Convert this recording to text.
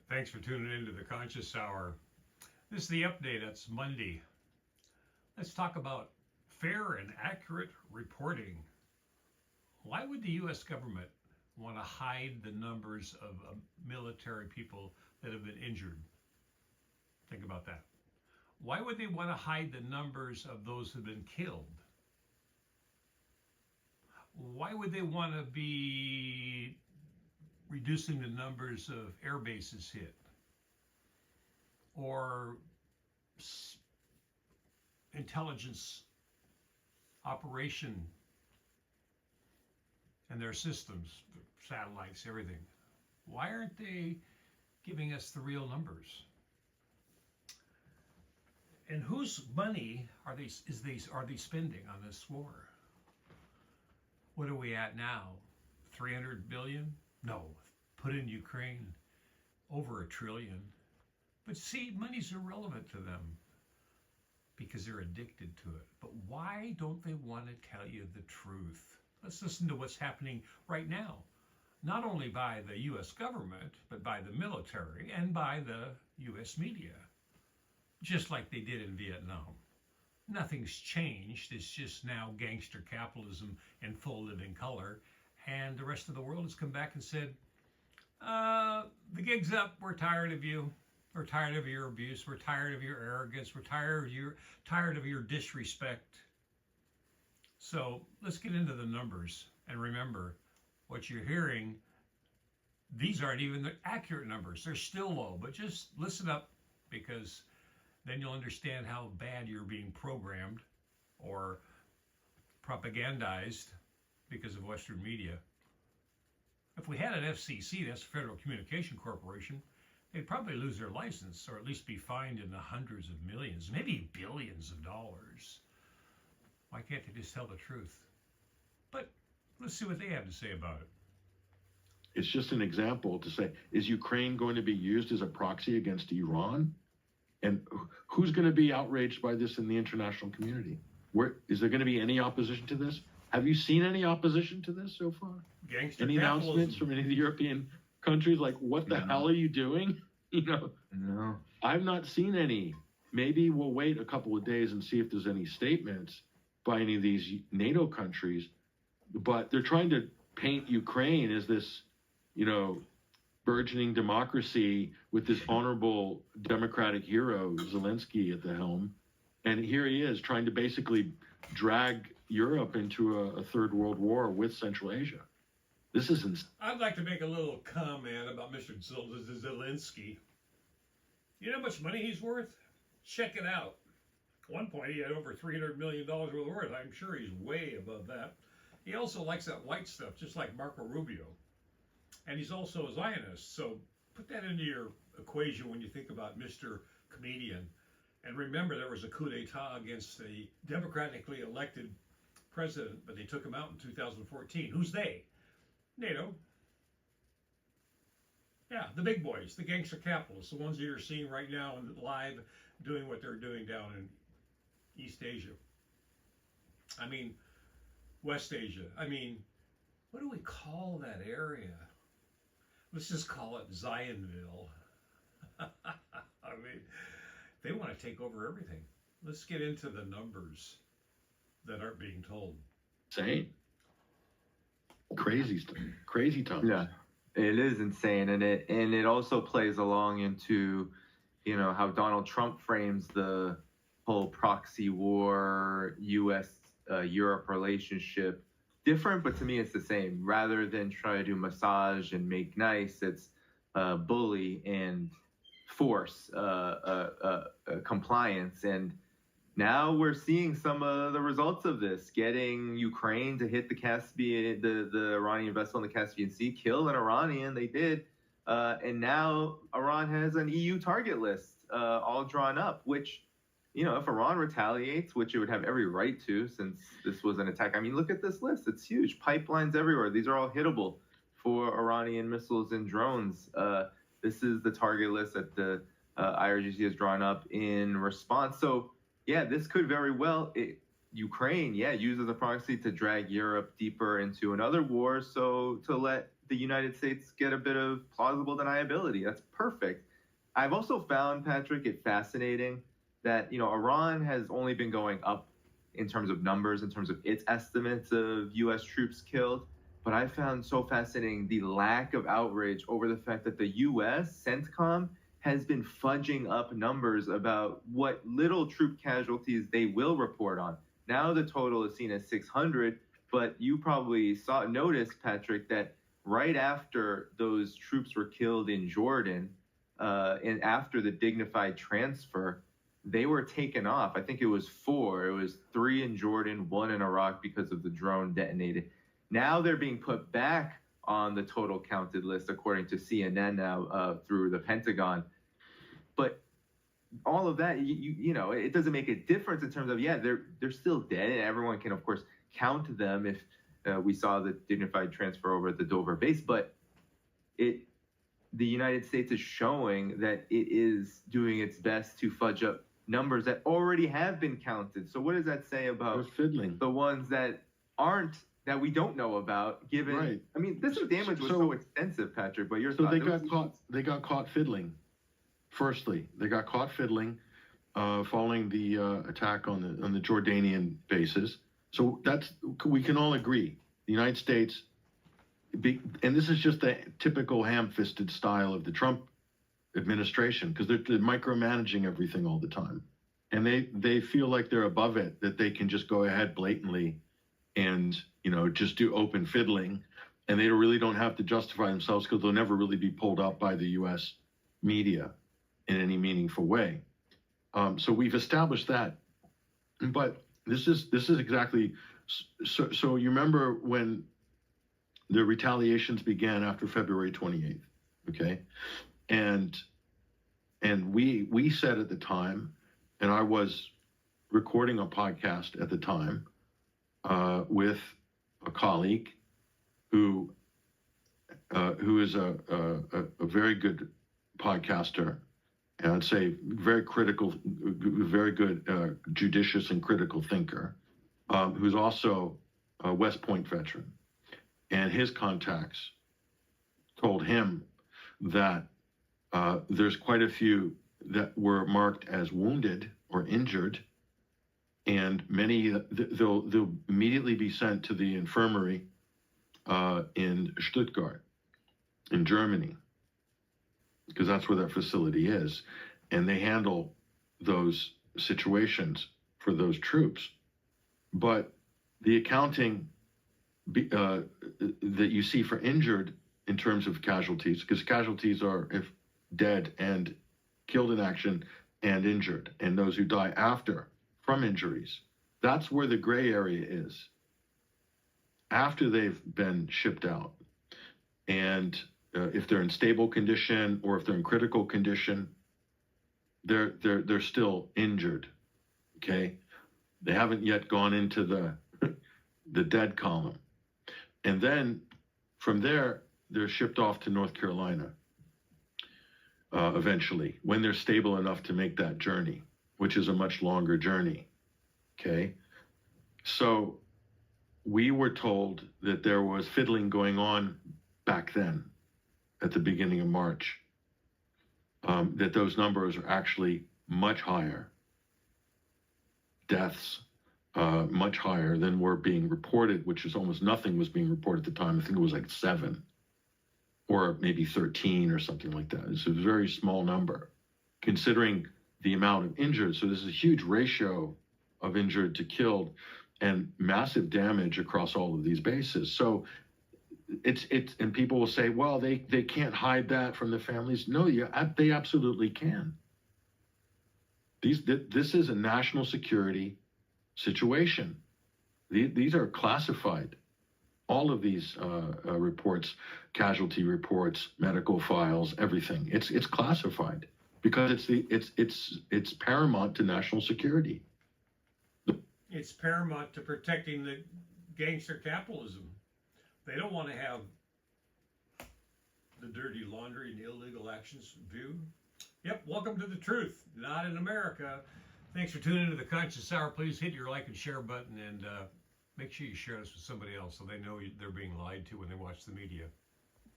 Thanks for tuning into the Conscious Hour. This is the update. It's Monday. Let's talk about fair and accurate reporting. Why would the U.S. government want to hide the numbers of military people that have been injured? Think about that. Why would they want to hide the numbers of those who have been killed? Why would they want to be reducing the numbers of air bases hit or intelligence operation and their systems, satellites, everything? Why aren't they giving us the real numbers? And whose money are they spending on this war? What are we at now? 300 billion? No, put in Ukraine, over $1 trillion. But see, money's irrelevant to them because they're addicted to it. But why don't they want to tell you the truth? Let's listen to what's happening right now, not only by the U.S. government, but by the military and by the U.S. media, just like they did in Vietnam. Nothing's changed. It's just now gangster capitalism in full living color. And the rest of the world has come back and said, the gig's up. We're tired of you. We're tired of your abuse. We're tired of your arrogance. We're tired of your disrespect. So let's get into the numbers. And remember, what you're hearing, these aren't even the accurate numbers. They're still low. But just listen up, because then you'll understand how bad you're being programmed or propagandized because of Western media. If we had an FCC, that's Federal Communication Corporation, they'd probably lose their license or at least be fined in the hundreds of millions, maybe billions of dollars. Why can't they just tell the truth? But let's see what they have to say about it. It's just an example to say, is Ukraine going to be used as a proxy against Iran? And who's going to be outraged by this in the international community? Is there going to be any opposition to this? Have you seen any opposition to this so far? Gangster any capitalism. Announcements from any of the European countries like, what the hell are you doing? No. I've not seen any. Maybe we'll wait a couple of days and see if there's any statements by any of these NATO countries. But they're trying to paint Ukraine as this, burgeoning democracy with this honorable democratic hero, Zelensky, at the helm. And here he is trying to basically drag Europe into a third world war with Central Asia. This is insane. I'd like to make a little comment about Mr. Zelensky. You know how much money he's worth? Check it out. At one point, he had over $300 million worth of worth. I'm sure he's way above that. He also likes that white stuff, just like Marco Rubio. And he's also a Zionist. So put that into your equation when you think about Mr. Comedian. And remember, there was a coup d'etat against the democratically elected president, but they took him out in 2014. Who's they? NATO. Yeah, the big boys, the gangster capitalists, the ones that you're seeing right now and live doing what they're doing down in East Asia. I mean, West Asia. I mean, what do we call that area? Let's just call it Zionville. I mean, they want to take over everything. Let's get into the numbers that aren't being told. Insane. Crazy times. Yeah, it is insane. And it also plays along into, how Donald Trump frames the whole proxy war, U.S.-Europe relationship. Different, but to me it's the same. Rather than try to do massage and make nice, it's bully and force compliance. And now we're seeing some of the results of this, getting Ukraine to hit the Caspian, the Iranian vessel in the Caspian Sea, kill an Iranian. They did. And now Iran has an EU target list all drawn up, which, if Iran retaliates, which it would have every right to, since this was an attack. I mean, look at this list. It's huge. Pipelines everywhere. These are all hittable for Iranian missiles and drones. This is the target list that the IRGC has drawn up in response. So, yeah, this could very well, Ukraine, use as a proxy to drag Europe deeper into another war. So to let the United States get a bit of plausible deniability. That's perfect. I've also found, Patrick, it fascinating that, Iran has only been going up in terms of numbers, in terms of its estimates of U.S. troops killed. But I found so fascinating the lack of outrage over the fact that the U.S. CENTCOM has been fudging up numbers about what little troop casualties they will report on. Now the total is seen as 600, but you probably noticed, Patrick, that right after those troops were killed in Jordan, and after the dignified transfer, they were taken off. I think it was 4. It was 3 in Jordan, 1 in Iraq because of the drone detonated. Now they're being put back on the total counted list, according to CNN now, through the Pentagon. But all of that, it doesn't make a difference in terms of, they're still dead, and everyone can, of course, count them if we saw the dignified transfer over at the Dover base. But the United States is showing that it is doing its best to fudge up numbers that already have been counted. So what does that say about fiddling. the ones that that we don't know about, given, Right. I mean, this damage was so extensive, Patrick, but So they got caught fiddling. Firstly, they got caught fiddling following the attack on the Jordanian bases. So we can all agree, the United States, and this is just the typical ham-fisted style of the Trump administration, because they're micromanaging everything all the time, and they feel like they're above it, that they can just go ahead blatantly and just do open fiddling, and they really don't have to justify themselves, because they'll never really be pulled up by the U.S. media in any meaningful way. So we've established that, but this is exactly so. You remember when the retaliations began after February 28th, okay? And we said at the time, and I was recording a podcast at the time with a colleague who is a very good podcaster, and I'd say very critical, very good, judicious and critical thinker, who's also a West Point veteran. And his contacts told him that there's quite a few that were marked as wounded or injured, and many they'll immediately be sent to the infirmary in Stuttgart, in Germany, because that's where that facility is, and they handle those situations for those troops. But the accounting that you see for injured in terms of casualties, because casualties are if dead and killed in action and injured, and those who die after from injuries, that's where the gray area is, after they've been shipped out. And if they're in stable condition or if they're in critical condition, they're still injured. Okay, they haven't yet gone into the dead column. And then from there, they're shipped off to North Carolina eventually, when they're stable enough to make that journey, which is a much longer journey. Okay, so we were told that there was fiddling going on back then, at the beginning of March, that those numbers are actually much higher, deaths much higher than were being reported, which is almost nothing was being reported at the time. I think it was like 7 or maybe 13 or something like that. It's a very small number considering the amount of injured. So there's a huge ratio of injured to killed and massive damage across all of these bases. So it's and people will say, well, they can't hide that from the families. No, they absolutely can. This is a national security situation. These are classified. All of these reports, casualty reports, medical files, everything. It's classified because it's paramount to national security. It's paramount to protecting the gangster capitalism. They don't want to have the dirty laundry and illegal actions viewed. Yep, welcome to the truth. Not in America. Thanks for tuning into the Conscious Hour. Please hit your like and share button, and make sure you share this with somebody else so they know they're being lied to when they watch the media.